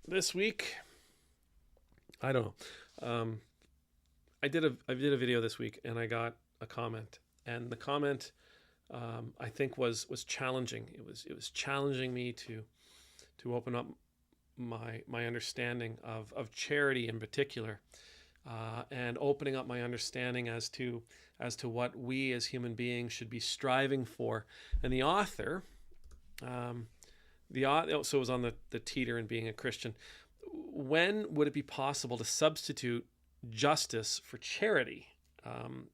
This week, I don't know. I did a video this week, and I got a comment, and the comment I think was challenging. It was challenging me to open up my understanding of charity in particular, and opening up my understanding as to what we as human beings should be striving for. And the author, so it was on the teeter and being a Christian. When would it be possible to substitute justice for charity?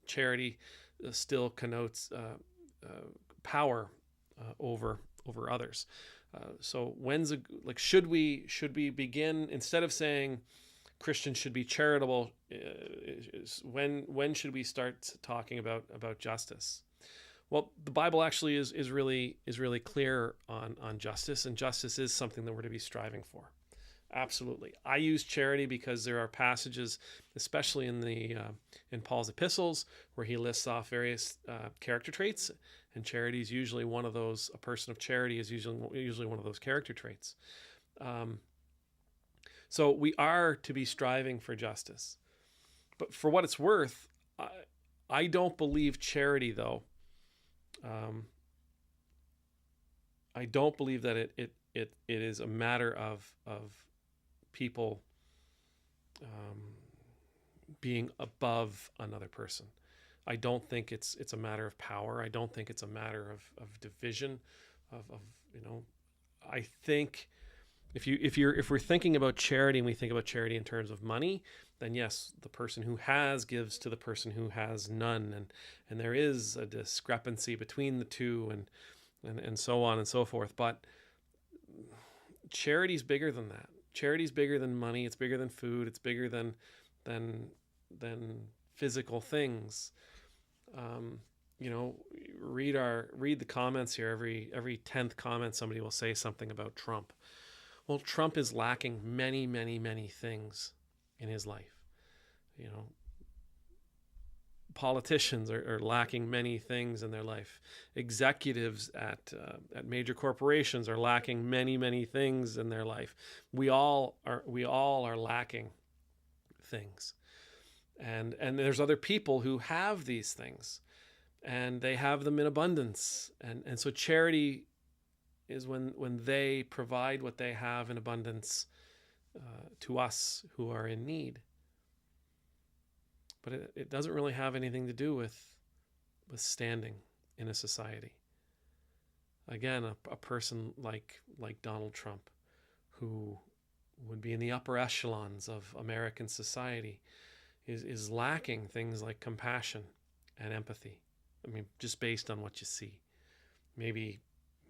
Charity still connotes power over others. So should we begin, instead of saying Christians should be charitable, when should we start talking about justice? Well, the Bible actually is really clear on justice, and justice is something that we're to be striving for. Absolutely. I use charity because there are passages, especially in Paul's epistles, where he lists off various character traits, and charity is usually one of those. A person of charity is usually one of those character traits. So we are to be striving for justice. But for what it's worth, I don't believe charity, though. I don't believe that it is a matter of people being above another person. I don't think it's a matter of power. I don't think it's a matter of division. I think if we're thinking about charity and we think about charity in terms of money, then yes, the person who has gives to the person who has none, and there is a discrepancy between the two, and so on and so forth. But charity's bigger than that. Charity's bigger than money. It's bigger than food. It's bigger than physical things. Read the comments here. Every 10th comment, somebody will say something about Trump. Well, Trump is lacking many, many, many things in his life. Politicians are lacking many things in their life. Executives at major corporations are lacking many, many things in their life. We all are lacking things, and there's other people who have these things, and they have them in abundance. And so charity is when they provide what they have in abundance to us who are in need. But it doesn't really have anything to do with standing in a society. Again, a person like Donald Trump, who would be in the upper echelons of American society, is lacking things like compassion and empathy. I mean, just based on what you see. Maybe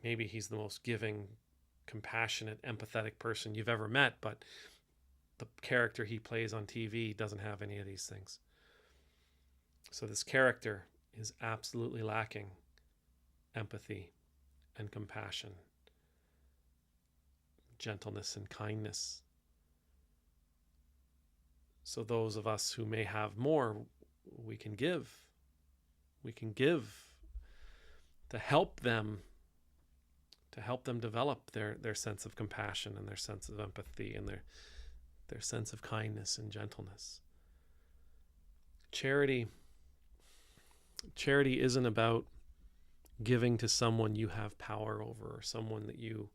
he's the most giving, compassionate, empathetic person you've ever met, but the character he plays on TV doesn't have any of these things. So this character is absolutely lacking empathy and compassion, gentleness and kindness. So those of us who may have more, we can give. We can give to help them develop their sense of compassion and their sense of empathy and their sense of kindness and gentleness. Charity isn't about giving to someone you have power over, or someone that you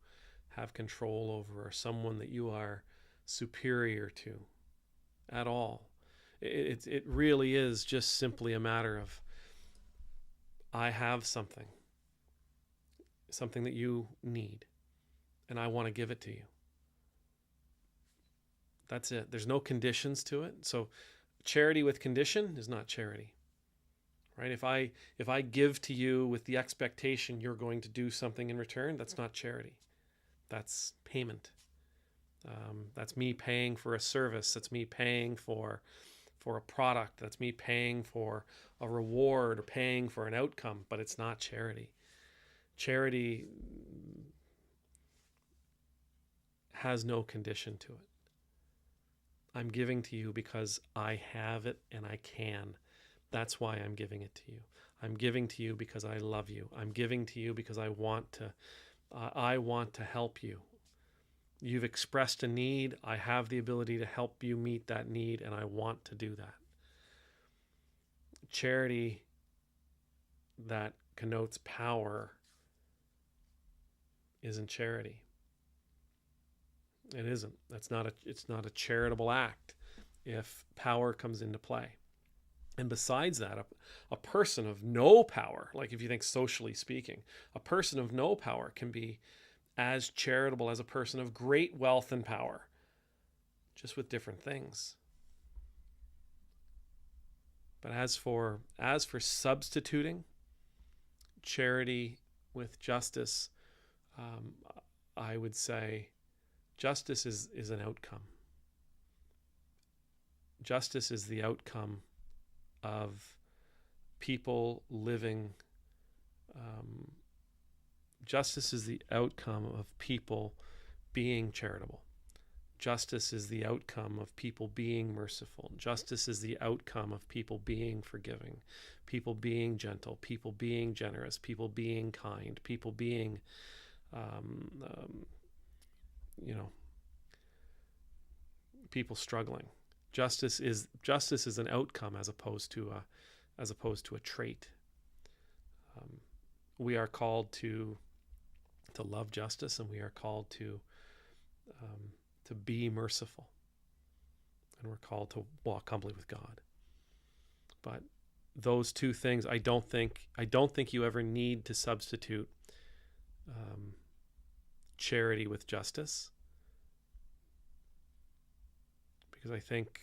have control over, or someone that you are superior to at all. It really is just simply a matter of, I have something that you need, and I want to give it to you. That's it. There's no conditions to it. So charity with condition is not charity. Right? If I give to you with the expectation you're going to do something in return, that's not charity. That's payment. That's me paying for a service. That's me paying for a product. That's me paying for a reward or paying for an outcome, but it's not charity. Charity has no condition to it. I'm giving to you because I have it and I can. That's why I'm giving it to you. I'm giving to you because I love you. I'm giving to you because I want to help you. You've expressed a need. I have the ability to help you meet that need, and I want to do that. Charity that connotes power isn't charity. It isn't. It's not a charitable act if power comes into play. And besides that, a person of no power, like if you think socially speaking, a person of no power can be as charitable as a person of great wealth and power, just with different things. But as for substituting charity with justice, I would say justice is an outcome. Justice is the outcome of people living. Justice is the outcome of people being charitable. Justice is the outcome of people being merciful. Justice is the outcome of people being forgiving, people being gentle, people being generous, people being kind, people being, people struggling. Justice is an outcome as opposed to a trait. We are called to love justice, and we are called to be merciful, and we're called to walk humbly with God. But those two things, I don't think you ever need to substitute charity with justice, because I think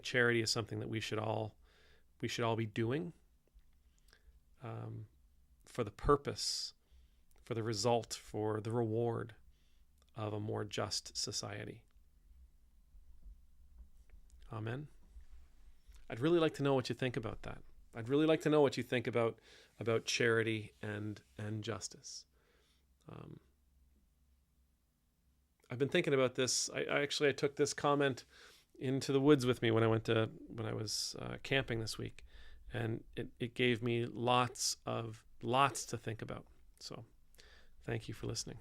charity is something that we should all be doing for the purpose, for the result, for the reward of a more just society. Amen. I'd really like to know what you think about that. I'd really like to know what you think about charity and justice. I've been thinking about this. I took this comment into the woods with me when I was camping this week, and it gave me lots to think about. So, thank you for listening.